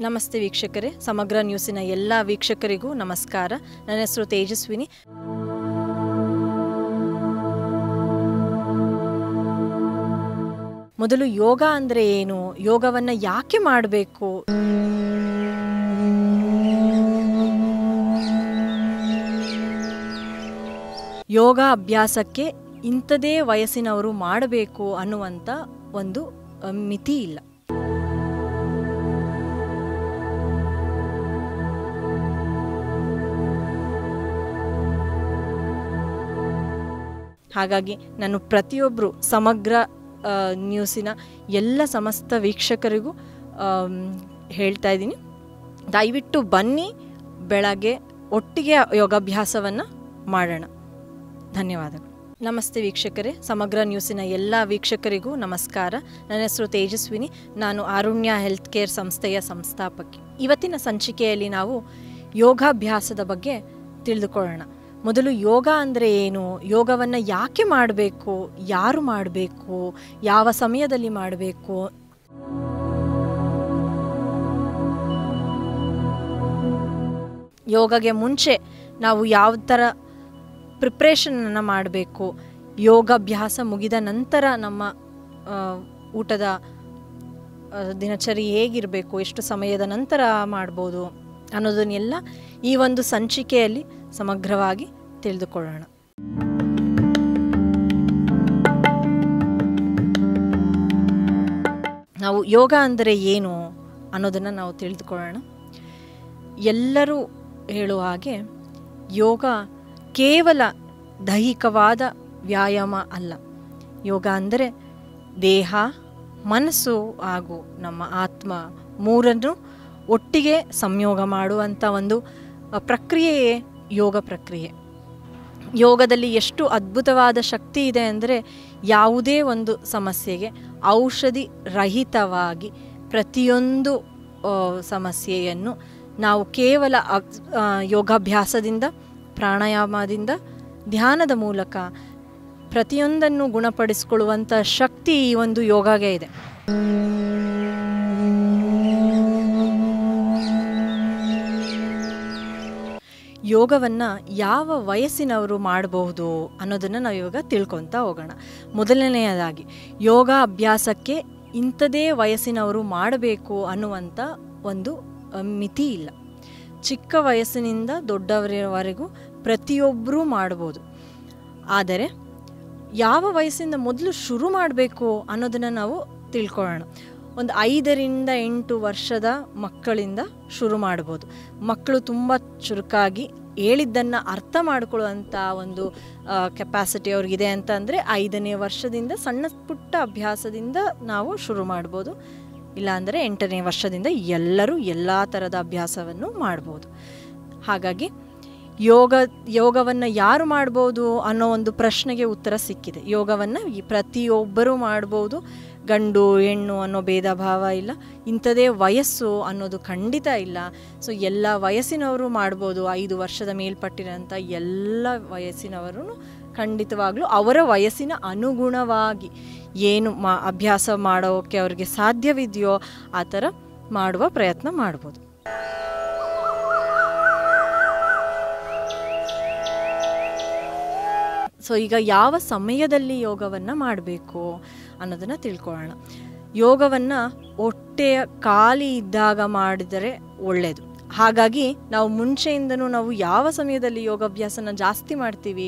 ನಮಸ್ತೆ ವೀಕ್ಷಕರೇ, ಸಮಗ್ರ ನ್ಯೂಸಿನ ಎಲ್ಲ ವೀಕ್ಷಕರಿಗೂ ನಮಸ್ಕಾರ. ನನ್ನ ಹೆಸರು ತೇಜಸ್ವಿನಿ. ಮೊದಲು ಯೋಗ ಅಂದರೆ ಏನು, ಯೋಗವನ್ನು ಯಾಕೆ ಮಾಡಬೇಕು, ಯೋಗ ಅಭ್ಯಾಸಕ್ಕೆ ಇಂಥದೇ ವಯಸ್ಸಿನವರು ಮಾಡಬೇಕು ಅನ್ನುವಂಥ ಒಂದು ಮಿತಿ ಇಲ್ಲ. ಹಾಗಾಗಿ ನಾನು ಪ್ರತಿಯೊಬ್ಬರು ಸಮಗ್ರ ನ್ಯೂಸಿನ ಎಲ್ಲ ಸಮಸ್ತ ವೀಕ್ಷಕರಿಗೂ ಹೇಳ್ತಾ ಇದ್ದೀನಿ, ದಯವಿಟ್ಟು ಬನ್ನಿ, ಬೆಳಗ್ಗೆ ಒಟ್ಟಿಗೆ ಯೋಗಾಭ್ಯಾಸವನ್ನು ಮಾಡೋಣ. ಧನ್ಯವಾದಗಳು. ನಮಸ್ತೆ ವೀಕ್ಷಕರೇ, ಸಮಗ್ರ ನ್ಯೂಸಿನ ಎಲ್ಲ ವೀಕ್ಷಕರಿಗೂ ನಮಸ್ಕಾರ. ನನ್ನ ಹೆಸರು ತೇಜಸ್ವಿನಿ. ನಾನು ಆರುಣ್ಯ ಹೆಲ್ತ್ ಕೇರ್ ಸಂಸ್ಥೆಯ ಸಂಸ್ಥಾಪಕಿ. ಇವತ್ತಿನ ಸಂಚಿಕೆಯಲ್ಲಿ ನಾವು ಯೋಗಾಭ್ಯಾಸದ ಬಗ್ಗೆ ತಿಳಿದುಕೊಳ್ಳೋಣ. ಮೊದಲು ಯೋಗ ಅಂದರೆ ಏನು, ಯೋಗವನ್ನು ಯಾಕೆ ಮಾಡಬೇಕು, ಯಾರು ಮಾಡಬೇಕು, ಯಾವ ಸಮಯದಲ್ಲಿ ಮಾಡಬೇಕು, ಯೋಗಗೆ ಮುಂಚೆ ನಾವು ಯಾವ ಥರ ಪ್ರಿಪ್ರೇಷನನ್ನು ಮಾಡಬೇಕು, ಯೋಗಾಭ್ಯಾಸ ಮುಗಿದ ನಂತರ ನಮ್ಮ ಊಟದ ದಿನಚರಿ ಹೇಗಿರಬೇಕು, ಎಷ್ಟು ಸಮಯದ ನಂತರ ಮಾಡ್ಬೋದು ಅನ್ನೋದನ್ನೆಲ್ಲ ಈ ಒಂದು ಸಂಚಿಕೆಯಲ್ಲಿ ಸಮಗ್ರವಾಗಿ ತಿಳಿದುಕೊಳ್ಳೋಣ. ನಾವು ಯೋಗ ಅಂದರೆ ಏನು ಅನ್ನೋದನ್ನು ನಾವು ತಿಳಿದುಕೊಳ್ಳೋಣ. ಎಲ್ಲರೂ ಹೇಳುವ ಹಾಗೆ ಯೋಗ ಕೇವಲ ದೈಹಿಕವಾದ ವ್ಯಾಯಾಮ ಅಲ್ಲ. ಯೋಗ ಅಂದರೆ ದೇಹ, ಮನಸ್ಸು ಹಾಗೂ ನಮ್ಮ ಆತ್ಮ ಮೂರನ್ನು ಒಟ್ಟಿಗೆ ಸಂಯೋಗ ಮಾಡುವಂಥ ಒಂದು ಪ್ರಕ್ರಿಯೆಯೇ ಯೋಗ ಪ್ರಕ್ರಿಯೆ. ಯೋಗದಲ್ಲಿ ಎಷ್ಟು ಅದ್ಭುತವಾದ ಶಕ್ತಿ ಇದೆ ಅಂದರೆ, ಯಾವುದೇ ಒಂದು ಸಮಸ್ಯೆಗೆ ಔಷಧಿ ರಹಿತವಾಗಿ ಪ್ರತಿಯೊಂದು ಸಮಸ್ಯೆಯನ್ನು ನಾವು ಕೇವಲ ಯೋಗಾಭ್ಯಾಸದಿಂದ, ಪ್ರಾಣಾಯಾಮದಿಂದ, ಧ್ಯಾನದ ಮೂಲಕ ಪ್ರತಿಯೊಂದನ್ನು ಗುಣಪಡಿಸಿಕೊಳ್ಳುವಂಥ ಶಕ್ತಿ ಈ ಒಂದು ಯೋಗಗೆ ಇದೆ. ಯೋಗವನ್ನು ಯಾವ ವಯಸ್ಸಿನವರು ಮಾಡಬಹುದು ಅನ್ನೋದನ್ನು ನಾವು ಇವಾಗ ತಿಳ್ಕೊತಾ ಹೋಗೋಣ. ಮೊದಲನೆಯದಾಗಿ, ಯೋಗ ಅಭ್ಯಾಸಕ್ಕೆ ಇಂಥದೇ ವಯಸ್ಸಿನವರು ಮಾಡಬೇಕು ಅನ್ನುವಂಥ ಒಂದು ಮಿತಿ ಇಲ್ಲ. ಚಿಕ್ಕ ವಯಸ್ಸಿನಿಂದ ದೊಡ್ಡವರವರೆಗೂ ಪ್ರತಿಯೊಬ್ಬರೂ ಮಾಡ್ಬೋದು. ಆದರೆ ಯಾವ ವಯಸ್ಸಿಂದ ಮೊದಲು ಶುರು ಮಾಡಬೇಕು ಅನ್ನೋದನ್ನು ನಾವು ತಿಳ್ಕೊಳ್ಳೋಣ. ಒಂದು 5 ರಿಂದ 8 ವರ್ಷದ ಮಕ್ಕಳಿಂದ ಶುರು ಮಾಡ್ಬೋದು. ಮಕ್ಕಳು ತುಂಬ ಚುರುಕಾಗಿ ಹೇಳಿದ್ದನ್ನು ಅರ್ಥ ಮಾಡಿಕೊಳ್ಳುವಂಥ ಒಂದು ಕೆಪಾಸಿಟಿ ಅವ್ರಿಗಿದೆ ಅಂತಂದರೆ 5ನೇ ವರ್ಷದಿಂದ ಸಣ್ಣ ಪುಟ್ಟ ಅಭ್ಯಾಸದಿಂದ ನಾವು ಶುರು ಮಾಡ್ಬೋದು. ಇಲ್ಲಾಂದರೆ 8ನೇ ವರ್ಷದಿಂದ ಎಲ್ಲರೂ ಎಲ್ಲ ಥರದ ಅಭ್ಯಾಸವನ್ನು ಮಾಡ್ಬೋದು. ಹಾಗಾಗಿ ಯೋಗವನ್ನು ಯಾರು ಮಾಡ್ಬೋದು ಅನ್ನೋ ಒಂದು ಪ್ರಶ್ನೆಗೆ ಉತ್ತರ ಸಿಕ್ಕಿದೆ. ಯೋಗವನ್ನು ಪ್ರತಿಯೊಬ್ಬರೂ ಮಾಡ್ಬೋದು. ಗಂಡು ಹೆಣ್ಣು ಅನ್ನೋ ಭೇದ ಭಾವ ಇಲ್ಲ, ಇಂಥದೇ ವಯಸ್ಸು ಅನ್ನೋದು ಖಂಡಿತ ಇಲ್ಲ. ಸೊ ಎಲ್ಲ ವಯಸ್ಸಿನವರು ಮಾಡ್ಬೋದು. 5 ವರ್ಷದ ಮೇಲ್ಪಟ್ಟಿರೋಂಥ ಎಲ್ಲ ವಯಸ್ಸಿನವರು ಖಂಡಿತವಾಗ್ಲೂ ಅವರ ವಯಸ್ಸಿನ ಅನುಗುಣವಾಗಿ ಏನು ಅಭ್ಯಾಸ ಮಾಡೋಕ್ಕೆ ಅವ್ರಿಗೆ ಸಾಧ್ಯವಿದೆಯೋ ಆ ಥರ ಮಾಡುವ ಪ್ರಯತ್ನ ಮಾಡ್ಬೋದು. ಸೊ ಈಗ ಯಾವ ಸಮಯದಲ್ಲಿ ಯೋಗವನ್ನು ಮಾಡಬೇಕು ಅನ್ನೋದನ್ನು ತಿಳ್ಕೊಳ್ಳೋಣ. ಯೋಗವನ್ನು ಹೊಟ್ಟೆಯ ಖಾಲಿ ಇದ್ದಾಗ ಮಾಡಿದರೆ ಒಳ್ಳೆಯದು. ಹಾಗಾಗಿ ನಾವು ಮುಂಚೆಯಿಂದನೂ ನಾವು ಯಾವ ಸಮಯದಲ್ಲಿ ಯೋಗಾಭ್ಯಾಸನ ಜಾಸ್ತಿ ಮಾಡ್ತೀವಿ,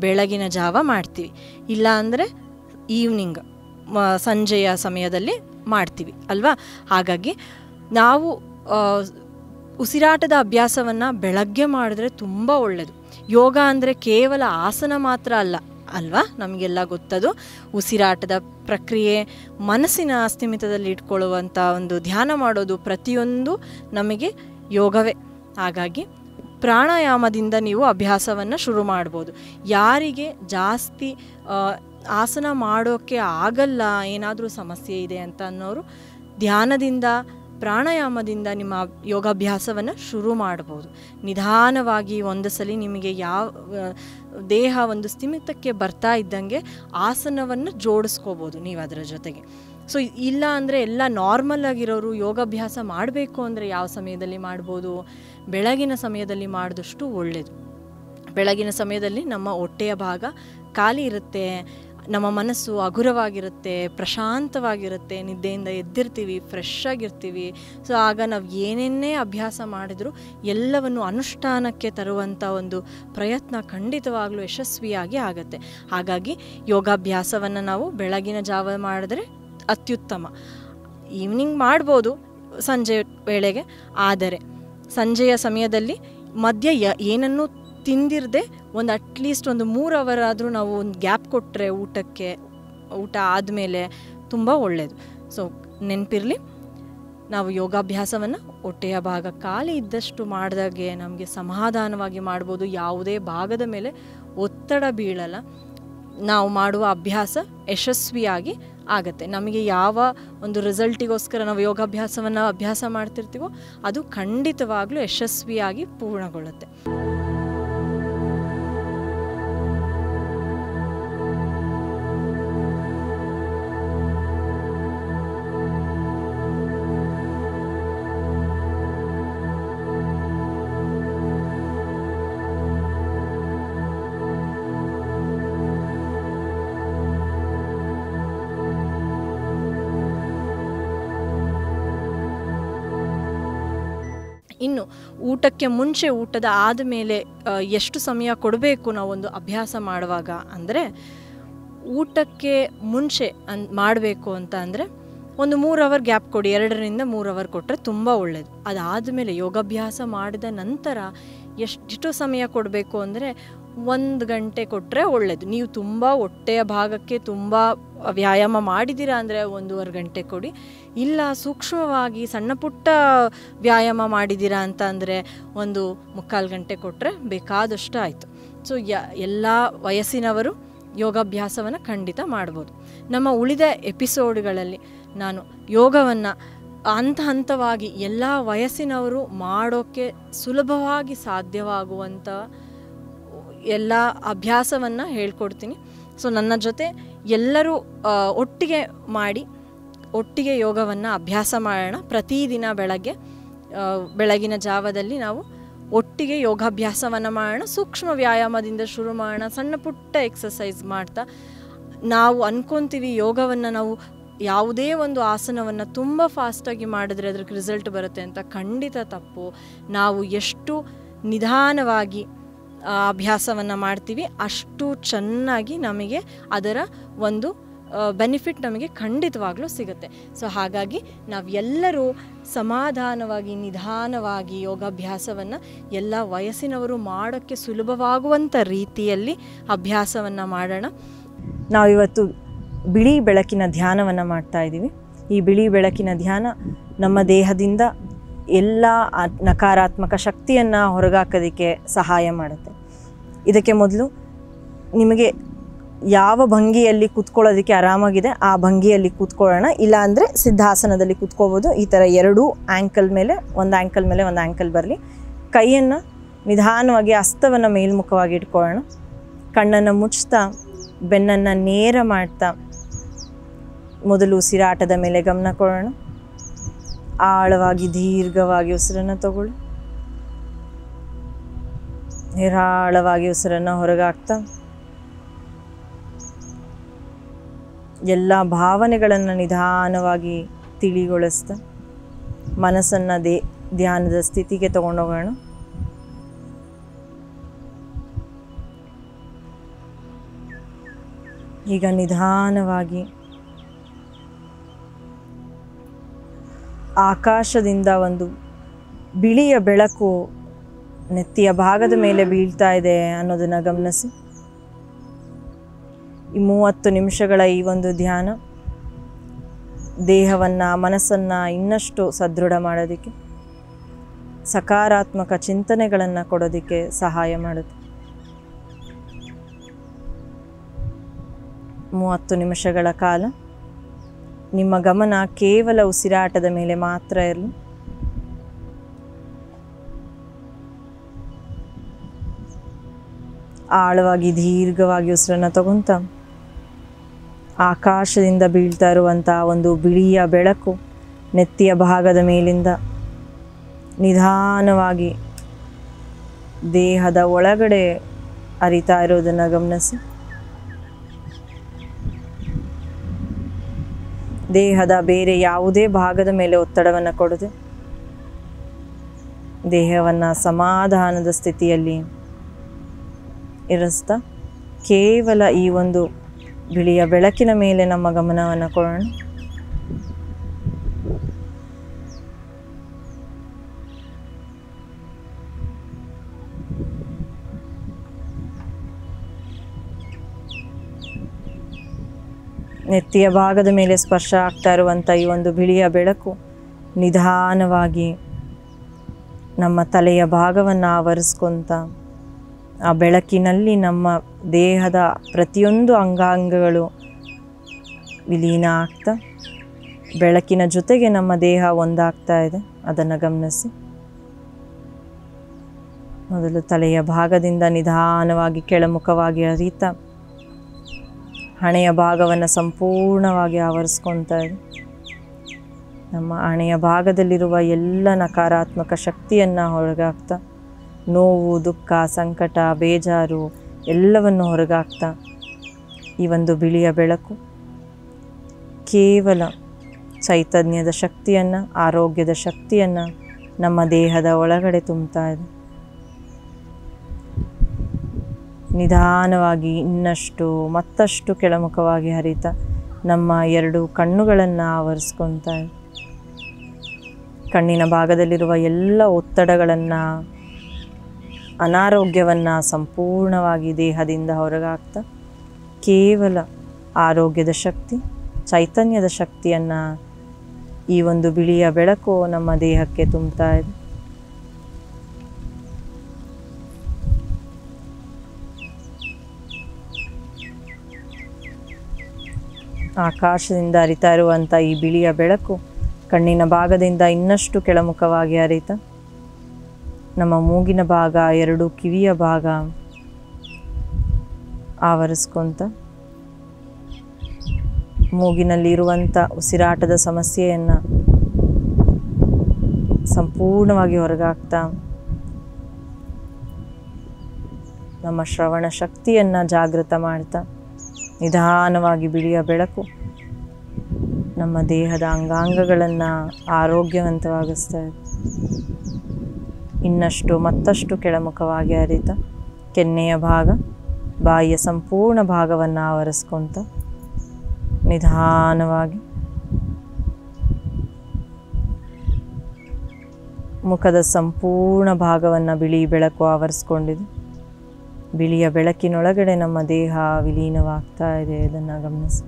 ಬೆಳಗಿನ ಜಾವ ಮಾಡ್ತೀವಿ, ಇಲ್ಲ ಅಂದರೆ ಈವ್ನಿಂಗ್ ಸಂಜೆಯ ಸಮಯದಲ್ಲಿ ಮಾಡ್ತೀವಿ ಅಲ್ವಾ. ಹಾಗಾಗಿ ನಾವು ಉಸಿರಾಟದ ಅಭ್ಯಾಸವನ್ನು ಬೆಳಗ್ಗೆ ಮಾಡಿದ್ರೆ ತುಂಬ ಒಳ್ಳೆಯದು. ಯೋಗ ಅಂದರೆ ಕೇವಲ ಆಸನ ಮಾತ್ರ ಅಲ್ಲ ಅಲ್ವಾ, ನಮಗೆಲ್ಲ ಗೊತ್ತದು. ಉಸಿರಾಟದ ಪ್ರಕ್ರಿಯೆ, ಮನಸ್ಸಿನ ಸ್ಥಿಮಿತದಲ್ಲಿ ಇಟ್ಕೊಳ್ಳುವಂಥ ಒಂದು ಧ್ಯಾನ ಮಾಡೋದು, ಪ್ರತಿಯೊಂದು ನಮಗೆ ಯೋಗವೇ. ಹಾಗಾಗಿ ಪ್ರಾಣಾಯಾಮದಿಂದ ನೀವು ಅಭ್ಯಾಸವನ್ನು ಶುರು ಮಾಡ್ಬೋದು. ಯಾರಿಗೆ ಜಾಸ್ತಿ ಆಸನ ಮಾಡೋಕ್ಕೆ ಆಗಲ್ಲ, ಏನಾದರೂ ಸಮಸ್ಯೆ ಇದೆ ಅಂತ ಅನ್ನೋರು ಧ್ಯಾನದಿಂದ, ಪ್ರಾಣಾಯಾಮದಿಂದ ನಿಮ್ಮ ಯೋಗಾಭ್ಯಾಸವನ್ನು ಶುರು ಮಾಡ್ಬೋದು. ನಿಧಾನವಾಗಿ ಒಂದು ಸಲ ನಿಮಗೆ ದೇಹ ಒಂದು ಸ್ಥಿಮಿತಕ್ಕೆ ಬರ್ತಾ ಇದ್ದಂಗೆ ಆಸನವನ್ನು ಜೋಡಿಸ್ಕೋಬೋದು ನೀವು ಅದರ ಜೊತೆಗೆ. ಸೊ ಇಲ್ಲ ಅಂದರೆ ಎಲ್ಲ ನಾರ್ಮಲ್ ಆಗಿರೋರು ಯೋಗಾಭ್ಯಾಸ ಮಾಡಬೇಕು ಅಂದರೆ ಯಾವ ಸಮಯದಲ್ಲಿ ಮಾಡ್ಬೋದು? ಬೆಳಗಿನ ಸಮಯದಲ್ಲಿ ಮಾಡಿದಷ್ಟು ಒಳ್ಳೆಯದು. ಬೆಳಗಿನ ಸಮಯದಲ್ಲಿ ನಮ್ಮ ಹೊಟ್ಟೆಯ ಭಾಗ ಖಾಲಿ ಇರುತ್ತೆ, ನಮ್ಮ ಮನಸ್ಸು ಹಗುರವಾಗಿರುತ್ತೆ, ಪ್ರಶಾಂತವಾಗಿರುತ್ತೆ, ನಿದ್ದೆಯಿಂದ ಎದ್ದಿರ್ತೀವಿ, ಫ್ರೆಶ್ ಆಗಿರ್ತೀವಿ. ಸೊ ಆಗ ನಾವು ಏನೇನೇ ಅಭ್ಯಾಸ ಮಾಡಿದರೂ ಎಲ್ಲವನ್ನು ಅನುಷ್ಠಾನಕ್ಕೆ ತರುವಂಥ ಒಂದು ಪ್ರಯತ್ನ ಖಂಡಿತವಾಗಲೂ ಯಶಸ್ವಿಯಾಗಿ ಆಗುತ್ತೆ. ಹಾಗಾಗಿ ಯೋಗಾಭ್ಯಾಸವನ್ನು ನಾವು ಬೆಳಗಿನ ಜಾವ ಮಾಡಿದ್ರೆ ಅತ್ಯುತ್ತಮ. ಈವ್ನಿಂಗ್ ಮಾಡ್ಬೋದು ಸಂಜೆ ವೇಳೆಗೆ, ಆದರೆ ಸಂಜೆಯ ಸಮಯದಲ್ಲಿ ಮಧ್ಯ ಏನನ್ನೂ ತಿಂದಿರದೆ ಒಂದು ಅಟ್ಲೀಸ್ಟ್ ಒಂದು 3 ಅವರ್ ಆದರೂ ನಾವು ಒಂದು ಗ್ಯಾಪ್ ಕೊಟ್ಟರೆ ಊಟ ಆದಮೇಲೆ ತುಂಬ ಒಳ್ಳೆಯದು. ಸೊ ನೆನಪಿರಲಿ, ನಾವು ಯೋಗಾಭ್ಯಾಸವನ್ನು ಹೊಟ್ಟೆಯ ಭಾಗ ಖಾಲಿ ಇದ್ದಷ್ಟು ಮಾಡಿದಾಗೆ ನಮಗೆ ಸಮಾಧಾನವಾಗಿ ಮಾಡ್ಬೋದು. ಯಾವುದೇ ಭಾಗದ ಮೇಲೆ ಒತ್ತಡ ಬೀಳಲ್ಲ. ನಾವು ಮಾಡುವ ಅಭ್ಯಾಸ ಯಶಸ್ವಿಯಾಗಿ ಆಗುತ್ತೆ. ನಮಗೆ ಯಾವ ಒಂದು ರಿಸಲ್ಟಿಗೋಸ್ಕರ ನಾವು ಯೋಗಾಭ್ಯಾಸವನ್ನು ಅಭ್ಯಾಸ ಮಾಡ್ತಿರ್ತೀವೋ ಅದು ಖಂಡಿತವಾಗ್ಲೂ ಯಶಸ್ವಿಯಾಗಿ ಪೂರ್ಣಗೊಳ್ಳುತ್ತೆ. ಇನ್ನು ಊಟಕ್ಕೆ ಮುಂಚೆ, ಊಟದ ಆದಮೇಲೆ ಎಷ್ಟು ಸಮಯ ಕೊಡಬೇಕು ನಾವೊಂದು ಅಭ್ಯಾಸ ಮಾಡುವಾಗ ಅಂದರೆ, ಊಟಕ್ಕೆ ಮುಂಚೆ ಮಾಡಬೇಕು ಅಂತ ಅಂದರೆ ಒಂದು 3 ಅವರ್ ಗ್ಯಾಪ್ ಕೊಡಿ. 2ರಿಂದ 3 ಅವರ್ ಕೊಟ್ಟರೆ ತುಂಬ ಒಳ್ಳೆಯದು. ಅದಾದಮೇಲೆ ಯೋಗಾಭ್ಯಾಸ ಮಾಡಿದ ನಂತರ ಎಷ್ಟು ಸಮಯ ಕೊಡಬೇಕು ಅಂದರೆ 1 ಗಂಟೆ ಕೊಟ್ಟರೆ ಒಳ್ಳೆಯದು. ನೀವು ತುಂಬ ಹೊಟ್ಟೆಯ ಭಾಗಕ್ಕೆ ತುಂಬ ವ್ಯಾಯಾಮ ಮಾಡಿದ್ದೀರಾ ಅಂದರೆ 1.5 ಗಂಟೆ ಕೊಡಿ. ಇಲ್ಲ ಸೂಕ್ಷ್ಮವಾಗಿ ಸಣ್ಣ ಪುಟ್ಟ ವ್ಯಾಯಾಮ ಮಾಡಿದ್ದೀರಾ ಅಂತ ಅಂದರೆ 1.25 ಗಂಟೆ ಕೊಟ್ಟರೆ ಬೇಕಾದಷ್ಟು ಆಯಿತು. ಸೊ ಎಲ್ಲ ವಯಸ್ಸಿನವರು ಯೋಗಾಭ್ಯಾಸವನ್ನು ಖಂಡಿತ ಮಾಡ್ಬೋದು. ನಮ್ಮ ಉಳಿದ ಎಪಿಸೋಡ್ಗಳಲ್ಲಿ ನಾನು ಯೋಗವನ್ನು ಹಂತವಾಗಿ ಎಲ್ಲ ವಯಸ್ಸಿನವರು ಮಾಡೋಕ್ಕೆ ಸುಲಭವಾಗಿ ಸಾಧ್ಯವಾಗುವಂಥ ಎಲ್ಲ ಅಭ್ಯಾಸವನ್ನು ಹೇಳ್ಕೊಡ್ತೀನಿ. ಸೊ ನನ್ನ ಜೊತೆ ಎಲ್ಲರೂ ಒಟ್ಟಿಗೆ ಮಾಡಿ ಒಟ್ಟಿಗೆ ಯೋಗವನ್ನು ಅಭ್ಯಾಸ ಮಾಡೋಣ. ಪ್ರತಿದಿನ ಬೆಳಗಿನ ಜಾವದಲ್ಲಿ ನಾವು ಒಟ್ಟಿಗೆ ಯೋಗಾಭ್ಯಾಸವನ್ನು ಮಾಡೋಣ. ಸೂಕ್ಷ್ಮ ವ್ಯಾಯಾಮದಿಂದ ಶುರು ಮಾಡೋಣ. ಸಣ್ಣ ಪುಟ್ಟ ಎಕ್ಸಸೈಸ್ ಮಾಡ್ತಾ ನಾವು ಅಂದ್ಕೊತೀವಿ ಯೋಗವನ್ನು ನಾವು ಯಾವುದೇ ಒಂದು ಆಸನವನ್ನು ತುಂಬ ಫಾಸ್ಟಾಗಿ ಮಾಡಿದ್ರೆ ಅದಕ್ಕೆ ರಿಸಲ್ಟ್ ಬರುತ್ತೆ ಅಂತ. ಖಂಡಿತ ತಪ್ಪು. ನಾವು ಎಷ್ಟು ನಿಧಾನವಾಗಿ ಅಭ್ಯಾಸವನ್ನು ಮಾಡ್ತೀವಿ ಅಷ್ಟು ಚೆನ್ನಾಗಿ ನಮಗೆ ಅದರ ಒಂದು ಬೆನಿಫಿಟ್ ನಮಗೆ ಖಂಡಿತವಾಗ್ಲೂ ಸಿಗುತ್ತೆ. ಸೊ ಹಾಗಾಗಿ ನಾವೆಲ್ಲರೂ ಸಮಾಧಾನವಾಗಿ ನಿಧಾನವಾಗಿ ಯೋಗಾಭ್ಯಾಸವನ್ನು ಎಲ್ಲ ವಯಸ್ಸಿನವರು ಮಾಡೋಕ್ಕೆ ಸುಲಭವಾಗುವಂಥ ರೀತಿಯಲ್ಲಿ ಅಭ್ಯಾಸವನ್ನು ಮಾಡೋಣ. ನಾವಿವತ್ತು ಬಿಳಿ ಬೆಳಕಿನ ಧ್ಯಾನವನ್ನು ಮಾಡ್ತಾ ಇದ್ದೀವಿ. ಈ ಬಿಳಿ ಬೆಳಕಿನ ಧ್ಯಾನ ನಮ್ಮ ದೇಹದಿಂದ ಎಲ್ಲ ನಕಾರಾತ್ಮಕ ಶಕ್ತಿಯನ್ನು ಹೊರಗಾಕೋದಕ್ಕೆ ಸಹಾಯ ಮಾಡುತ್ತೆ. ಇದಕ್ಕೆ ಮೊದಲು ನಿಮಗೆ ಯಾವ ಭಂಗಿಯಲ್ಲಿ ಕೂತ್ಕೊಳ್ಳೋದಕ್ಕೆ ಆರಾಮಾಗಿದೆ ಆ ಭಂಗಿಯಲ್ಲಿ ಕೂತ್ಕೊಳ್ಳೋಣ. ಇಲ್ಲಾಂದರೆ ಸಿದ್ಧಾಸನದಲ್ಲಿ ಕೂತ್ಕೋಬೋದು. ಈ ಥರ 2 ಆ್ಯಂಕಲ್ ಮೇಲೆ ಒಂದು ಆ್ಯಂಕಲ್ ಬರಲಿ. ಕೈಯನ್ನು ನಿಧಾನವಾಗಿ ಹಸ್ತವನ್ನು ಮೇಲ್ಮುಖವಾಗಿ ಇಟ್ಕೊಳ್ಳೋಣ. ಕಣ್ಣನ್ನು ಮುಚ್ತಾ ಬೆನ್ನನ್ನು ನೇರ ಮಾಡ್ತಾ ಮೊದಲು ಉಸಿರಾಟದ ಮೇಲೆ ಗಮನ ಕೊಡೋಣ. ಆಳವಾಗಿ ದೀರ್ಘವಾಗಿ ಉಸಿರನ್ನು ತಗೊಳ್ಳಿ. ನಿರಾಳವಾಗಿ ಉಸಿರನ್ನು ಹೊರಗಾಕ್ತಾ ಎಲ್ಲ ಭಾವನೆಗಳನ್ನು ನಿಧಾನವಾಗಿ ತಿಳಿಗೊಳಿಸ್ತಾ ಮನಸ್ಸನ್ನು ಧ್ಯಾನದ ಸ್ಥಿತಿಗೆ ತಗೊಂಡೋಗೋಣ. ಈಗ ನಿಧಾನವಾಗಿ ಆಕಾಶದಿಂದ ಒಂದು ಬಿಳಿಯ ಬೆಳಕು ನೆತ್ತಿಯ ಭಾಗದ ಮೇಲೆ ಬೀಳ್ತಾ ಇದೆ ಅನ್ನೋದನ್ನು ಗಮನಿಸಿ. ಈ 30 ನಿಮಿಷಗಳ ಈ ಒಂದು ಧ್ಯಾನ ದೇಹವನ್ನು ಮನಸ್ಸನ್ನು ಇನ್ನಷ್ಟು ಸದೃಢ ಮಾಡೋದಕ್ಕೆ, ಸಕಾರಾತ್ಮಕ ಚಿಂತನೆಗಳನ್ನು ಕೊಡೋದಕ್ಕೆ ಸಹಾಯ ಮಾಡುತ್ತೆ. 30 ನಿಮಿಷಗಳ ಕಾಲ ನಿಮ್ಮ ಗಮನ ಕೇವಲ ಉಸಿರಾಟದ ಮೇಲೆ ಮಾತ್ರ ಇರಲಿ. ಆಳವಾಗಿ ದೀರ್ಘವಾಗಿ ಉಸಿರನ್ನು ತಗೊಂತ ಆಕಾಶದಿಂದ ಬೀಳ್ತಾ ಇರುವಂಥ ಒಂದು ಬಿಳಿಯ ಬೆಳಕು ನೆತ್ತಿಯ ಭಾಗದ ಮೇಲಿಂದ ನಿಧಾನವಾಗಿ ದೇಹದ ಒಳಗಡೆ ಹರಿತಾ ಇರೋದನ್ನು ಗಮನಿಸಿ. ದೇಹದ ಬೇರೆ ಯಾವುದೇ ಭಾಗದ ಮೇಲೆ ಒತ್ತಡವನ್ನು ಕೊಡದೆ ದೇಹವನ್ನು ಸಮಾಧಾನದ ಸ್ಥಿತಿಯಲ್ಲಿ ಇರಿಸ್ತಾ ಕೇವಲ ಈ ಒಂದು ಬಿಳಿಯ ಬೆಳಕಿನ ಮೇಲೆ ನಮ್ಮ ಗಮನವನ್ನು ಕೊಡೋಣ. ನೆತ್ತಿಯ ಭಾಗದ ಮೇಲೆ ಸ್ಪರ್ಶ ಆಗ್ತಾ ಇರುವಂಥ ಈ ಒಂದು ಬಿಳಿಯ ಬೆಳಕು ನಿಧಾನವಾಗಿ ನಮ್ಮ ತಲೆಯ ಭಾಗವನ್ನು ಆವರಿಸ್ಕೊತ ಆ ಬೆಳಕಿನಲ್ಲಿ ನಮ್ಮ ದೇಹದ ಪ್ರತಿಯೊಂದು ಅಂಗಾಂಗಗಳು ವಿಲೀನ ಆಗ್ತಾ ಬೆಳಕಿನ ಜೊತೆಗೆ ನಮ್ಮ ದೇಹ ಒಂದಾಗ್ತಾ ಇದೆ. ಅದನ್ನು ಗಮನಿಸಿ. ಮೊದಲು ತಲೆಯ ಭಾಗದಿಂದ ನಿಧಾನವಾಗಿ ಕೆಳಮುಖವಾಗಿ ಹರಿತಾ ಹಣೆಯ ಭಾಗವನ್ನು ಸಂಪೂರ್ಣವಾಗಿ ಆವರಿಸ್ಕೊತಾ ಇದೆ. ನಮ್ಮ ಹಣೆಯ ಭಾಗದಲ್ಲಿರುವ ಎಲ್ಲ ನಕಾರಾತ್ಮಕ ಶಕ್ತಿಯನ್ನು ಹೊರಗಾಕ್ತಾ ನೋವು, ದುಃಖ, ಸಂಕಟ, ಬೇಜಾರು ಎಲ್ಲವನ್ನು ಹೊರಗಾಕ್ತಾ ಈ ಒಂದು ಬಿಳಿಯ ಬೆಳಕು ಕೇವಲ ಚೈತನ್ಯದ ಶಕ್ತಿಯನ್ನು, ಆರೋಗ್ಯದ ಶಕ್ತಿಯನ್ನು ನಮ್ಮ ದೇಹದ ಒಳಗಡೆ ತುಂಬ್ತಾ ಇದೆ. ನಿಧಾನವಾಗಿ ಇನ್ನಷ್ಟು ಮತ್ತಷ್ಟು ಕೆಳಮುಖವಾಗಿ ಹರಿತಾ ನಮ್ಮ ಎರಡು ಕಣ್ಣುಗಳನ್ನು ಆವರಿಸ್ಕೊತಾ ಇದೆ. ಕಣ್ಣಿನ ಭಾಗದಲ್ಲಿರುವ ಎಲ್ಲ ಒತ್ತಡಗಳನ್ನು, ಅನಾರೋಗ್ಯವನ್ನು ಸಂಪೂರ್ಣವಾಗಿ ದೇಹದಿಂದ ಹೊರಗಾಕ್ತಾ ಕೇವಲ ಆರೋಗ್ಯದ ಶಕ್ತಿ, ಚೈತನ್ಯದ ಶಕ್ತಿಯನ್ನು ಈ ಒಂದು ಬಿಳಿಯ ಬೆಳಕು ನಮ್ಮ ದೇಹಕ್ಕೆ ತುಂಬ್ತಾ ಇದೆ. ಆಕಾಶದಿಂದ ಹರಿತಾ ಇರುವಂಥ ಈ ಬಿಳಿಯ ಬೆಳಕು ಕಣ್ಣಿನ ಭಾಗದಿಂದ ಇನ್ನಷ್ಟು ಕೆಳಮುಖವಾಗಿ ಹರಿತಾ ನಮ್ಮ ಮೂಗಿನ ಭಾಗ, ಎರಡು ಕಿವಿಯ ಭಾಗ ಆವರಿಸ್ಕೊಂತ ಮೂಗಿನಲ್ಲಿ ಇರುವಂಥ ಉಸಿರಾಟದ ಸಮಸ್ಯೆಯನ್ನು ಸಂಪೂರ್ಣವಾಗಿ ಹೊರಗಾಕ್ತಾ ನಮ್ಮ ಶ್ರವಣ ಶಕ್ತಿಯನ್ನು ಜಾಗೃತ ಮಾಡ್ತಾ ನಿಧಾನವಾಗಿ ಬಿಳಿಯ ಬೆಳಕು ನಮ್ಮ ದೇಹದ ಅಂಗಾಂಗಗಳನ್ನು ಆರೋಗ್ಯವಂತವಾಗಿಸ್ತಾ ಇದೆ. ಇನ್ನಷ್ಟು ಮತ್ತಷ್ಟು ಕೆಳಮುಖವಾಗಿ ಹರಿತಾ ಕೆನ್ನೆಯ ಭಾಗ, ಬಾಯಿಯ ಸಂಪೂರ್ಣ ಭಾಗವನ್ನು ಆವರಿಸ್ಕೊತ ನಿಧಾನವಾಗಿ ಮುಖದ ಸಂಪೂರ್ಣ ಭಾಗವನ್ನು ಬಿಳಿ ಬೆಳಕು ಆವರಿಸ್ಕೊಂಡಿದೆ. ಬಿಳಿಯ ಬೆಳಕಿನೊಳಗಡೆ ನಮ್ಮ ದೇಹ ವಿಲೀನವಾಗ್ತಾ ಇದೆ. ಇದನ್ನು ಗಮನಿಸಿ.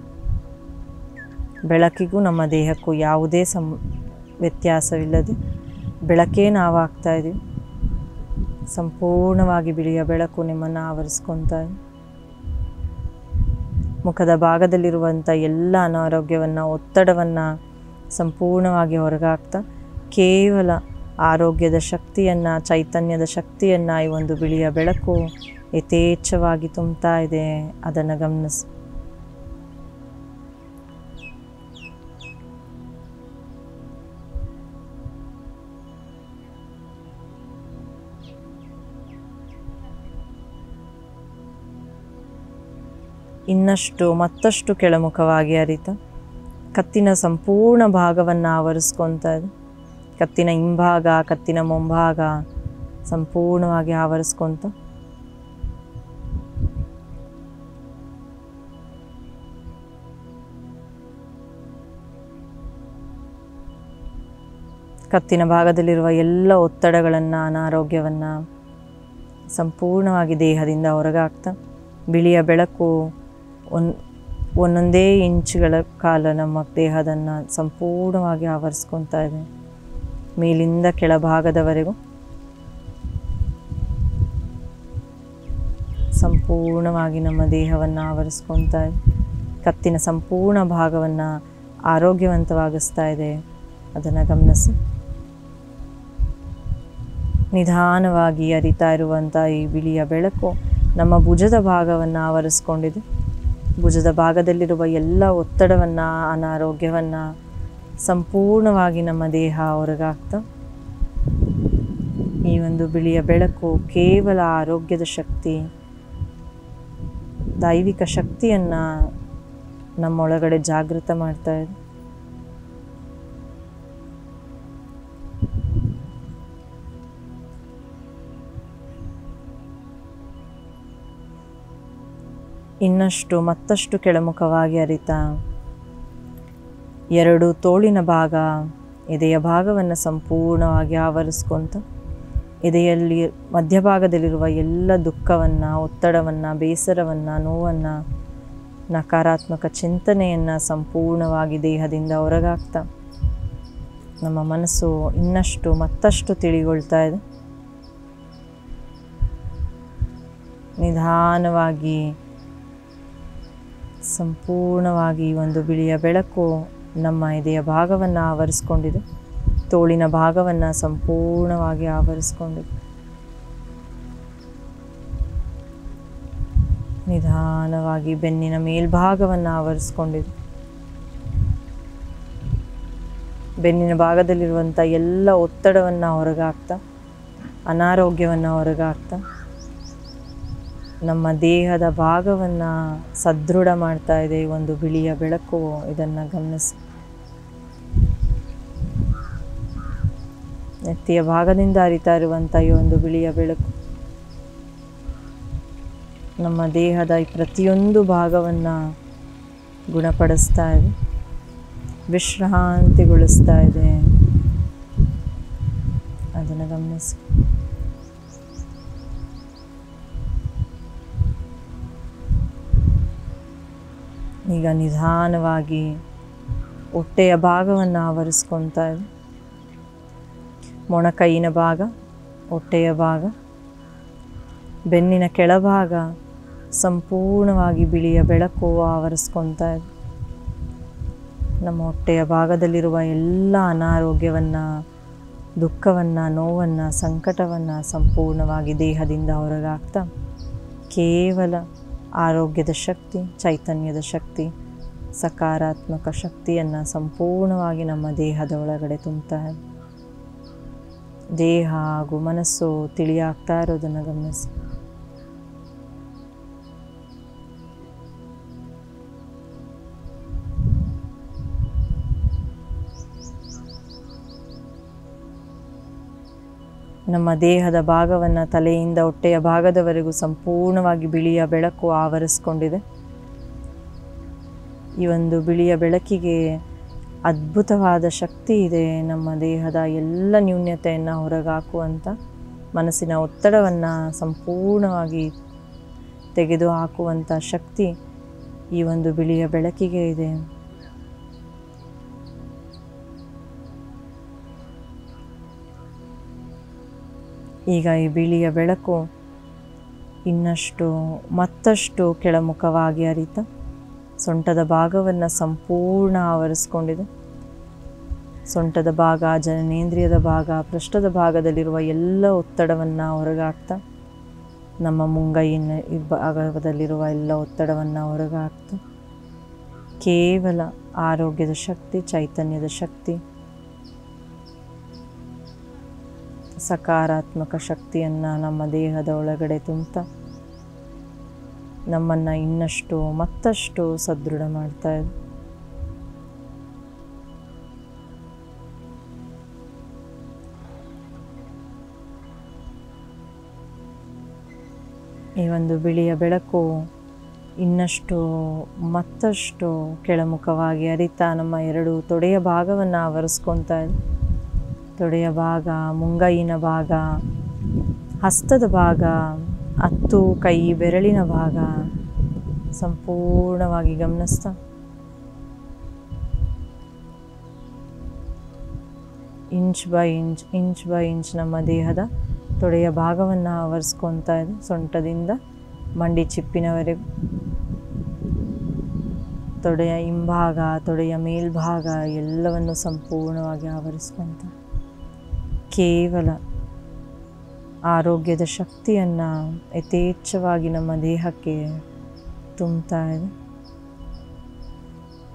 ಬೆಳಕಿಗೂ ನಮ್ಮ ದೇಹಕ್ಕೂ ಯಾವುದೇ ವ್ಯತ್ಯಾಸವಿಲ್ಲದೆ ಬೆಳಕೇ ನಾವಾಗ್ತಾ ಇದ್ದೀವಿ. ಸಂಪೂರ್ಣವಾಗಿ ಬಿಳಿಯ ಬೆಳಕು ನಿಮ್ಮನ್ನು ಆವರಿಸ್ಕೊತಾ ಇದೆ. ಮುಖದ ಭಾಗದಲ್ಲಿರುವಂಥ ಎಲ್ಲ ಅನಾರೋಗ್ಯವನ್ನು, ಒತ್ತಡವನ್ನು ಸಂಪೂರ್ಣವಾಗಿ ಹೊರಗಾಕ್ತಾ ಕೇವಲ ಆರೋಗ್ಯದ ಶಕ್ತಿಯನ್ನು, ಚೈತನ್ಯದ ಶಕ್ತಿಯನ್ನು ಈ ಒಂದು ಬಿಳಿಯ ಬೆಳಕು ಯಥೇಚ್ಛವಾಗಿ ತುಂಬ್ತಾ ಇದೆ. ಅದನ್ನು ಗಮನಿಸಿ. ಇನ್ನಷ್ಟು ಮತ್ತಷ್ಟು ಕೆಳಮುಖವಾಗಿ ಹರಿತಾ ಕತ್ತಿನ ಸಂಪೂರ್ಣ ಭಾಗವನ್ನು ಆವರಿಸ್ಕೊತಾ ಇದೆ. ಕತ್ತಿನ ಹಿಂಭಾಗ, ಕತ್ತಿನ ಮುಂಭಾಗ ಸಂಪೂರ್ಣವಾಗಿ ಆವರಿಸ್ಕೊತ ಕತ್ತಿನ ಭಾಗದಲ್ಲಿರುವ ಎಲ್ಲ ಒತ್ತಡಗಳನ್ನು, ಅನಾರೋಗ್ಯವನ್ನು ಸಂಪೂರ್ಣವಾಗಿ ದೇಹದಿಂದ ಹೊರಗಾಕ್ತಾ ಬಿಳಿಯ ಬೆಳಕು ಒಂದೊಂದೇ ಇಂಚುಗಳ ಕಾಲ ನಮ್ಮ ದೇಹದನ್ನು ಸಂಪೂರ್ಣವಾಗಿ ಆವರಿಸ್ಕೊತಾ ಇದೆ. ಮೇಲಿಂದ ಕೆಳಭಾಗದವರೆಗೂ ಸಂಪೂರ್ಣವಾಗಿ ನಮ್ಮ ದೇಹವನ್ನು ಆವರಿಸ್ಕೊತಾ ಇದೆ. ಕತ್ತಿನ ಸಂಪೂರ್ಣ ಭಾಗವನ್ನು ಆರೋಗ್ಯವಂತವಾಗಿಸ್ತಾ ಇದೆ. ಅದನ್ನು ಗಮನಿಸಿ. ನಿಧಾನವಾಗಿ ಹರಿತಾ ಇರುವಂಥ ಈ ಬಿಳಿಯ ಬೆಳಕು ನಮ್ಮ ಭುಜದ ಭಾಗವನ್ನು ಆವರಿಸ್ಕೊಂಡಿದೆ. ಭುಜದ ಭಾಗದಲ್ಲಿರುವ ಎಲ್ಲ ಒತ್ತಡವನ್ನು, ಅನಾರೋಗ್ಯವನ್ನು ಸಂಪೂರ್ಣವಾಗಿ ನಮ್ಮ ದೇಹ ಹೊರಗಾಗ್ತಾ ಈ ಒಂದು ಬಿಳಿಯ ಬೆಳಕು ಕೇವಲ ಆರೋಗ್ಯದ ಶಕ್ತಿ, ದೈವಿಕ ಶಕ್ತಿಯನ್ನು ನಮ್ಮೊಳಗಡೆ ಜಾಗೃತ ಮಾಡ್ತಾ ಇದೆ. ಇನ್ನಷ್ಟು ಮತ್ತಷ್ಟು ಕೆಳಮುಖವಾಗಿ ಅರಿತಾ ಎರಡು ತೋಳಿನ ಭಾಗ, ಎದೆಯ ಭಾಗವನ್ನು ಸಂಪೂರ್ಣವಾಗಿ ಆವರಿಸ್ಕೊಂತ ಎದೆಯಲ್ಲಿ ಮಧ್ಯಭಾಗದಲ್ಲಿರುವ ಎಲ್ಲ ದುಃಖವನ್ನು, ಒತ್ತಡವನ್ನು, ಬೇಸರವನ್ನು, ನೋವನ್ನು, ನಕಾರಾತ್ಮಕ ಚಿಂತನೆಯನ್ನು ಸಂಪೂರ್ಣವಾಗಿ ದೇಹದಿಂದ ಹೊರಗಾಗ್ತಾ ನಮ್ಮ ಮನಸ್ಸು ಇನ್ನಷ್ಟು ಮತ್ತಷ್ಟು ತಿಳಿಗೊಳ್ತಾ ಇದೆ. ನಿಧಾನವಾಗಿ ಸಂಪೂರ್ಣವಾಗಿ ಒಂದು ಬಿಳಿಯ ಬೆಳಕು ನಮ್ಮ ಎದೆಯ ಭಾಗವನ್ನು ಆವರಿಸ್ಕೊಂಡಿದೆ. ತೋಳಿನ ಭಾಗವನ್ನು ಸಂಪೂರ್ಣವಾಗಿ ಆವರಿಸ್ಕೊಂಡಿದೆ. ನಿಧಾನವಾಗಿ ಬೆನ್ನಿನ ಮೇಲ್ಭಾಗವನ್ನು ಆವರಿಸ್ಕೊಂಡಿದೆ. ಬೆನ್ನಿನ ಭಾಗದಲ್ಲಿರುವಂಥ ಎಲ್ಲ ಒತ್ತಡವನ್ನು ಹೊರಗಾಗ್ತಾ, ಅನಾರೋಗ್ಯವನ್ನು ಹೊರಗಾಗ್ತಾ ನಮ್ಮ ದೇಹದ ಭಾಗವನ್ನು ಸದೃಢ ಮಾಡ್ತಾ ಇದೆ ಈ ಒಂದು ಬಿಳಿಯ ಬೆಳಕು. ಇದನ್ನು ಗಮನಿಸಿ. ನೆತ್ತಿಯ ಭಾಗದಿಂದ ಹರಿತಾ ಇರುವಂಥ ಈ ಒಂದು ಬಿಳಿಯ ಬೆಳಕು ನಮ್ಮ ದೇಹದ ಈ ಪ್ರತಿಯೊಂದು ಭಾಗವನ್ನು ಗುಣಪಡಿಸ್ತಾ ಇದೆ, ವಿಶ್ರಾಂತಿಗೊಳಿಸ್ತಾ ಇದೆ. ಅದನ್ನು ಗಮನಿಸಿ. ಈಗ ನಿಧಾನವಾಗಿ ಹೊಟ್ಟೆಯ ಭಾಗವನ್ನು ಆವರಿಸ್ಕೊತಾ ಇದೆ. ಮೊಣಕೈಯಿನ ಭಾಗ, ಹೊಟ್ಟೆಯ ಭಾಗ, ಬೆನ್ನಿನ ಕೆಳಭಾಗ ಸಂಪೂರ್ಣವಾಗಿ ಬಿಳಿಯ ಬೆಳಕು ಆವರಿಸ್ಕೊತಾ ಇದೆ. ನಮ್ಮ ಹೊಟ್ಟೆಯ ಭಾಗದಲ್ಲಿರುವ ಎಲ್ಲ ಅನಾರೋಗ್ಯವನ್ನು, ದುಃಖವನ್ನು, ನೋವನ್ನು, ಸಂಕಟವನ್ನು ಸಂಪೂರ್ಣವಾಗಿ ದೇಹದಿಂದ ಹೊರಗಾಗ್ತಾ ಕೇವಲ ಆರೋಗ್ಯದ ಶಕ್ತಿ, ಚೈತನ್ಯದ ಶಕ್ತಿ, ಸಕಾರಾತ್ಮಕ ಶಕ್ತಿಯನ್ನು ಸಂಪೂರ್ಣವಾಗಿ ನಮ್ಮ ದೇಹದ ಒಳಗಡೆ ತುಂಬ್ತಾ ಇದೆ. ದೇಹ ಹಾಗೂ ಮನಸ್ಸು ತಿಳಿಯಾಗ್ತಾ ಇರೋದನ್ನು ಗಮನಿಸಿ. ನಮ್ಮ ದೇಹದ ಭಾಗವನ್ನು ತಲೆಯಿಂದ ಹೊಟ್ಟೆಯ ಭಾಗದವರೆಗೂ ಸಂಪೂರ್ಣವಾಗಿ ಬಿಳಿಯ ಬೆಳಕು ಆವರಿಸ್ಕೊಂಡಿದೆ. ಈ ಒಂದು ಬಿಳಿಯ ಬೆಳಕಿಗೆ ಅದ್ಭುತವಾದ ಶಕ್ತಿ ಇದೆ. ನಮ್ಮ ದೇಹದ ಎಲ್ಲ ನ್ಯೂನ್ಯತೆಯನ್ನು ಹೊರಗಾಕುವಂಥ, ಮನಸ್ಸಿನ ಒತ್ತಡವನ್ನು ಸಂಪೂರ್ಣವಾಗಿ ತೆಗೆದುಹಾಕುವಂಥ ಶಕ್ತಿ ಈ ಒಂದು ಬಿಳಿಯ ಬೆಳಕಿಗೆ ಇದೆ. ಈಗ ಈ ಬಿಳಿಯ ಬೆಳಕು ಇನ್ನಷ್ಟು ಮತ್ತಷ್ಟು ಕೆಳಮುಖವಾಗಿ ಹರಿತಾ ಸೊಂಟದ ಭಾಗವನ್ನು ಸಂಪೂರ್ಣ ಆವರಿಸ್ಕೊಂಡಿದೆ. ಸೊಂಟದ ಭಾಗ, ಜನನೇಂದ್ರಿಯದ ಭಾಗ, ಪೃಷ್ಠದ ಭಾಗದಲ್ಲಿರುವ ಎಲ್ಲ ಒತ್ತಡವನ್ನು ಹೊರಗಾಕ್ತಾ ನಮ್ಮ ಮುಂಗೈಯಿನ ಭಾಗದಲ್ಲಿರುವ ಎಲ್ಲ ಒತ್ತಡವನ್ನು ಹೊರಗಾಕ್ತಾ ಕೇವಲ ಆರೋಗ್ಯದ ಶಕ್ತಿ, ಚೈತನ್ಯದ ಶಕ್ತಿ, ಸಕಾರಾತ್ಮಕ ಶಕ್ತಿಯನ್ನು ನಮ್ಮ ದೇಹದ ಒಳಗಡೆ ತುಂಬ್ತಾ ನಮ್ಮನ್ನು ಇನ್ನಷ್ಟು ಮತ್ತಷ್ಟು ಸದೃಢ ಮಾಡ್ತಾ ಇದೆ. ಈ ಒಂದು ಬಿಳಿಯ ಬೆಳಕು ಇನ್ನಷ್ಟು ಮತ್ತಷ್ಟು ಕೆಳಮುಖವಾಗಿ ಹರಿತಾ ನಮ್ಮ ಎರಡು ತೊಡೆಯ ಭಾಗವನ್ನು ಆವರಿಸ್ಕೊತಾ ಇದೆ. ತೊಡೆಯ ಭಾಗ, ಮುಂಗೈಯಿನ ಭಾಗ, ಹಸ್ತದ ಭಾಗ, ಹತ್ತು ಕೈ ಬೆರಳಿನ ಭಾಗ ಸಂಪೂರ್ಣವಾಗಿ ಗಮನಿಸ್ತಾ ಇಂಚ್ ಬೈ ಇಂಚ್ ನಮ್ಮ ದೇಹದ ತೊಡೆಯ ಭಾಗವನ್ನು ಆವರಿಸ್ಕೊತಾ ಇದೆ. ಸೊಂಟದಿಂದ ಮಂಡಿ ಚಿಪ್ಪಿನವರೆಗೂ ತೊಡೆಯ ಹಿಂಭಾಗ, ತೊಡೆಯ ಮೇಲ್ಭಾಗ ಎಲ್ಲವನ್ನು ಸಂಪೂರ್ಣವಾಗಿ ಆವರಿಸ್ಕೊತ ಕೇವಲ ಆರೋಗ್ಯದ ಶಕ್ತಿಯನ್ನು ಯಥೇಚ್ಛವಾಗಿ ನಮ್ಮ ದೇಹಕ್ಕೆ ತುಂಬ್ತಾ ಇದೆ.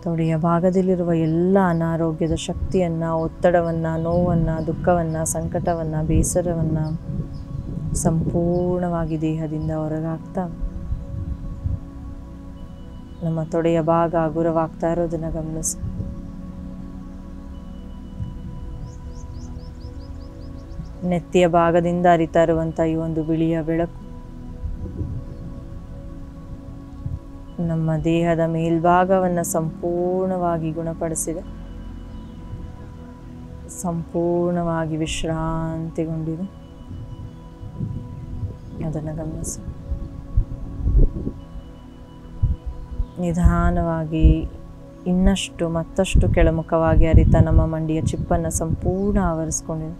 ತೊಡೆಯ ಭಾಗದಲ್ಲಿರುವ ಎಲ್ಲ ಅನಾರೋಗ್ಯದ ಶಕ್ತಿಯನ್ನು, ಒತ್ತಡವನ್ನು, ನೋವನ್ನು, ದುಃಖವನ್ನು, ಸಂಕಟವನ್ನು, ಬೇಸರವನ್ನು ಸಂಪೂರ್ಣವಾಗಿ ದೇಹದಿಂದ ಹೊರಗಾಗ್ತಾ ನಮ್ಮ ತೊಡೆಯ ಭಾಗ ಹಗುರವಾಗ್ತಾ ಇರೋದನ್ನು ಗಮನಿಸಿ. ನೆತ್ತಿಯ ಭಾಗದಿಂದ ಹರಿತಾ ಇರುವಂಥ ಈ ಒಂದು ಬಿಳಿಯ ಬೆಳಕು ನಮ್ಮ ದೇಹದ ಮೇಲ್ಭಾಗವನ್ನು ಸಂಪೂರ್ಣವಾಗಿ ಗುಣಪಡಿಸಿದೆ, ಸಂಪೂರ್ಣವಾಗಿ ವಿಶ್ರಾಂತಿಗೊಂಡಿದೆ. ಅದನ್ನು ಗಮನಿಸಿ. ನಿಧಾನವಾಗಿ ಇನ್ನಷ್ಟು ಮತ್ತಷ್ಟು ಕೆಳಮುಖವಾಗಿ ಹರಿತಾ ನಮ್ಮ ಮಂಡಿಯ ಚಿಪ್ಪನ್ನು ಸಂಪೂರ್ಣ ಆವರಿಸ್ಕೊಂಡಿದೆ.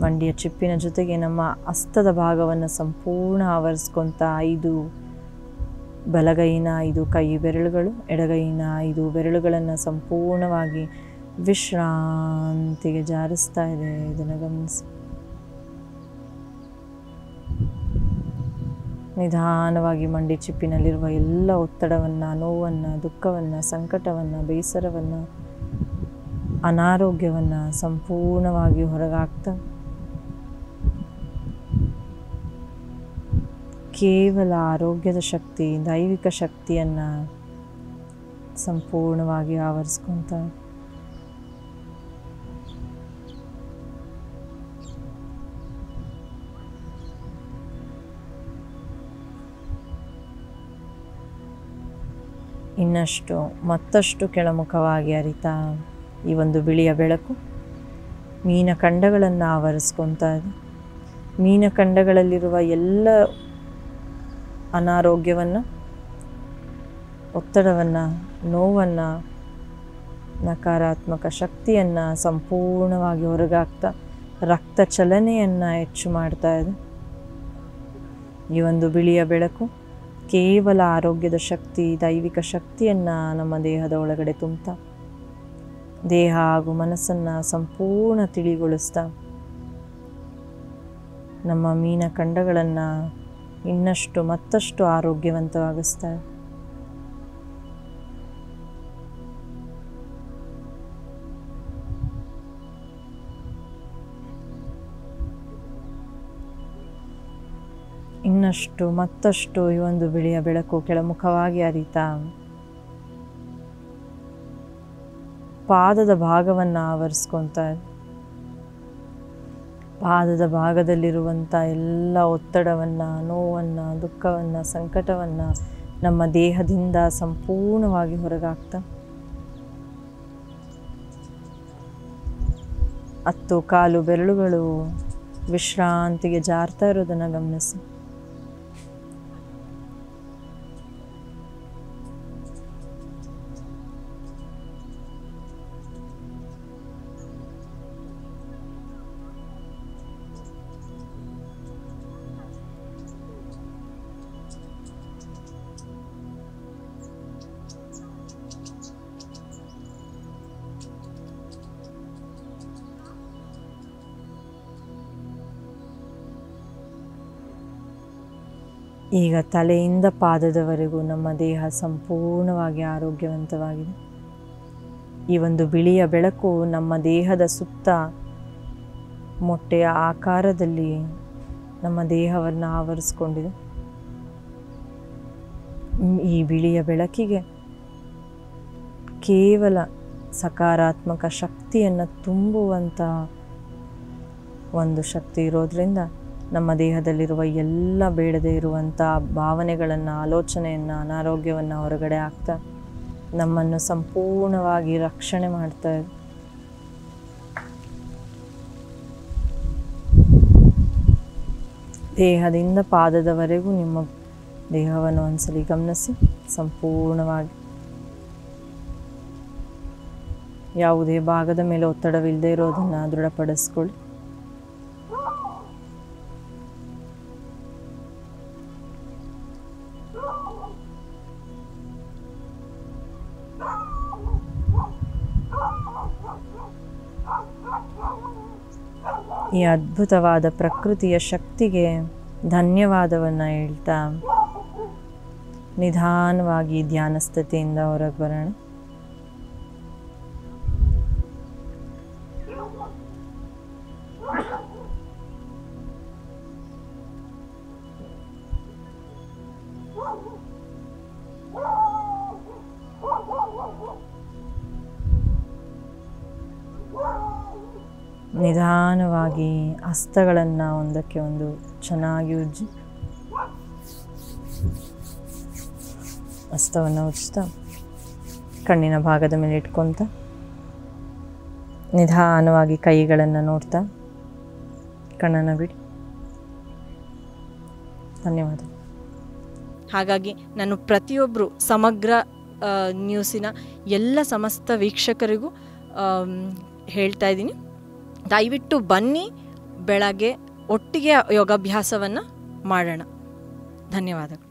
ಮಂಡಿಯ ಚಿಪ್ಪಿನ ಜೊತೆಗೆ ನಮ್ಮ ಹಸ್ತದ ಭಾಗವನ್ನು ಸಂಪೂರ್ಣ ಆವರಿಸ್ಕೊಂತ 5 ಬಲಗೈನ 5 ಕೈ ಬೆರಳುಗಳು, ಎಡಗೈನ 5 ಬೆರಳುಗಳನ್ನು ಸಂಪೂರ್ಣವಾಗಿ ವಿಶ್ರಾಂತಿಗೆ ಜಾರಿಸ್ತಾ ಇದೆ. ಇದನ್ನು ಗಮನಿಸಿ. ನಿಧಾನವಾಗಿ ಮಂಡಿ ಚಿಪ್ಪಿನಲ್ಲಿರುವ ಎಲ್ಲ ಒತ್ತಡವನ್ನು, ನೋವನ್ನು, ದುಃಖವನ್ನು, ಸಂಕಟವನ್ನು, ಬೇಸರವನ್ನು, ಅನಾರೋಗ್ಯವನ್ನು ಸಂಪೂರ್ಣವಾಗಿ ಹೊರಗಾಗ್ತಾ ಕೇವಲ ಆರೋಗ್ಯದ ಶಕ್ತಿ, ದೈವಿಕ ಶಕ್ತಿಯನ್ನು ಸಂಪೂರ್ಣವಾಗಿ ಆವರಿಸ್ಕೊಂತ ಇನ್ನಷ್ಟು ಮತ್ತಷ್ಟು ಕೆಳಮುಖವಾಗಿ ಹರಿತಾ ಈ ಒಂದು ಬಿಳಿಯ ಬೆಳಕು ಮೀನಖಂಡಗಳನ್ನು ಆವರಿಸ್ಕೊತಾ ಇದೆ. ಮೀನಖಂಡಗಳಲ್ಲಿರುವ ಎಲ್ಲ ಅನಾರೋಗ್ಯವನ್ನು, ಒತ್ತಡವನ್ನು, ನೋವನ್ನು, ನಕಾರಾತ್ಮಕ ಶಕ್ತಿಯನ್ನು ಸಂಪೂರ್ಣವಾಗಿ ಹೊರಗಾಗ್ತಾ ರಕ್ತ ಚಲನೆಯನ್ನು ಹೆಚ್ಚು ಮಾಡ್ತಾ ಇದೆ. ಈ ಒಂದು ಬಿಳಿಯ ಬೆಳಕು ಕೇವಲ ಆರೋಗ್ಯದ ಶಕ್ತಿ, ದೈವಿಕ ಶಕ್ತಿಯನ್ನು ನಮ್ಮ ದೇಹದ ಒಳಗಡೆ ತುಂಬ್ತಾ ದೇಹ ಹಾಗೂ ಮನಸ್ಸನ್ನು ಸಂಪೂರ್ಣ ತಿಳಿಗೊಳಿಸ್ತಾ ನಮ್ಮ ಮೀನಖಂಡಗಳನ್ನು ಇನ್ನಷ್ಟು ಮತ್ತಷ್ಟು ಆರೋಗ್ಯವಂತವಾಗಿಸ್ತಾ ಇನ್ನಷ್ಟು ಮತ್ತಷ್ಟು ಈ ಒಂದು ಬಿಳಿಯ ಬೆಳಕು ಕೆಳಮುಖವಾಗಿ ಹರಿತಾ ಪಾದದ ಭಾಗವನ್ನು ಆವರಿಸ್ಕೊತಾ ಇದೆ. ಪಾದದ ಭಾಗದಲ್ಲಿರುವಂಥ ಎಲ್ಲ ಒತ್ತಡವನ್ನು, ನೋವನ್ನು, ದುಃಖವನ್ನು, ಸಂಕಟವನ್ನು ನಮ್ಮ ದೇಹದಿಂದ ಸಂಪೂರ್ಣವಾಗಿ ಹೊರಗಾಗ್ತಾ 10 ಕಾಲು ಬೆರಳುಗಳು ವಿಶ್ರಾಂತಿಗೆ ಜಾರ್ತಾ ಇರೋದನ್ನು ಗಮನಿಸಿ. ಈಗ ತಲೆಯಿಂದ ಪಾದದವರೆಗೂ ನಮ್ಮ ದೇಹ ಸಂಪೂರ್ಣವಾಗಿ ಆರೋಗ್ಯವಂತವಾಗಿದೆ. ಈ ಒಂದು ಬಿಳಿಯ ಬೆಳಕು ನಮ್ಮ ದೇಹದ ಸುತ್ತ ಮೊಟ್ಟೆಯ ಆಕಾರದಲ್ಲಿ ನಮ್ಮ ದೇಹವನ್ನು ಆವರಿಸ್ಕೊಂಡಿದೆ. ಈ ಬಿಳಿಯ ಬೆಳಕಿಗೆ ಕೇವಲ ಸಕಾರಾತ್ಮಕ ಶಕ್ತಿಯನ್ನು ತುಂಬುವಂಥ ಒಂದು ಶಕ್ತಿ ಇರೋದ್ರಿಂದ ನಮ್ಮ ದೇಹದಲ್ಲಿರುವ ಎಲ್ಲ ಬೇಡದೇ ಇರುವಂಥ ಭಾವನೆಗಳನ್ನು, ಆಲೋಚನೆಯನ್ನು, ಅನಾರೋಗ್ಯವನ್ನು ಹೊರಗಡೆ ಹಾಕ್ತಾ ನಮ್ಮನ್ನು ಸಂಪೂರ್ಣವಾಗಿ ರಕ್ಷಣೆ ಮಾಡ್ತಾ ಇದೆ. ದೇಹದಿಂದ ಪಾದದವರೆಗೂ ನಿಮ್ಮ ದೇಹವನ್ನು ಒಂದ್ಸಲಿ ಗಮನಿಸಿ. ಸಂಪೂರ್ಣವಾಗಿ ಯಾವುದೇ ಭಾಗದ ಮೇಲೆ ಒತ್ತಡವಿಲ್ಲದೆ ಇರೋದನ್ನು ದೃಢಪಡಿಸ್ಕೊಳ್ಳಿ. ಈ ಅದ್ಭುತವಾದ ಪ್ರಕೃತಿಯ ಶಕ್ತಿಗೆ ಧನ್ಯವಾದವನ್ನು ಹೇಳ್ತಾ ನಿಧಾನವಾಗಿ ಧ್ಯಾನ ಸ್ಥಿತಿಯಿಂದ ಹೊರಗೆ ಬರೋಣ. ನಿಧಾನವಾಗಿ ಹಸ್ತಗಳನ್ನು ಒಂದಕ್ಕೆ ಒಂದು ಚೆನ್ನಾಗಿ ಉಜ್ಜಿ, ಹಸ್ತವನ್ನು ಉಜ್ಜ್ತಾ ಕಣ್ಣಿನ ಭಾಗದ ಮೇಲೆ ಇಟ್ಕೊತ ನಿಧಾನವಾಗಿ ಕೈಗಳನ್ನು ನೋಡ್ತಾ ಕಣ್ಣನ್ನು ಬಿಡಿ. ಧನ್ಯವಾದ. ಹಾಗಾಗಿ ನಾನು ಪ್ರತಿಯೊಬ್ಬರು ಸಮಗ್ರ ನ್ಯೂಸಿನ ಎಲ್ಲ ಸಮಸ್ತ ವೀಕ್ಷಕರಿಗೂ ಹೇಳ್ತಾ ಇದ್ದೀನಿ, ದಯವಿಟ್ಟು ಬನ್ನಿ, ಬೆಳಗ್ಗೆ ಒಟ್ಟಿಗೆ ಯೋಗಾಭ್ಯಾಸವನ್ನು ಮಾಡೋಣ. ಧನ್ಯವಾದಗಳು.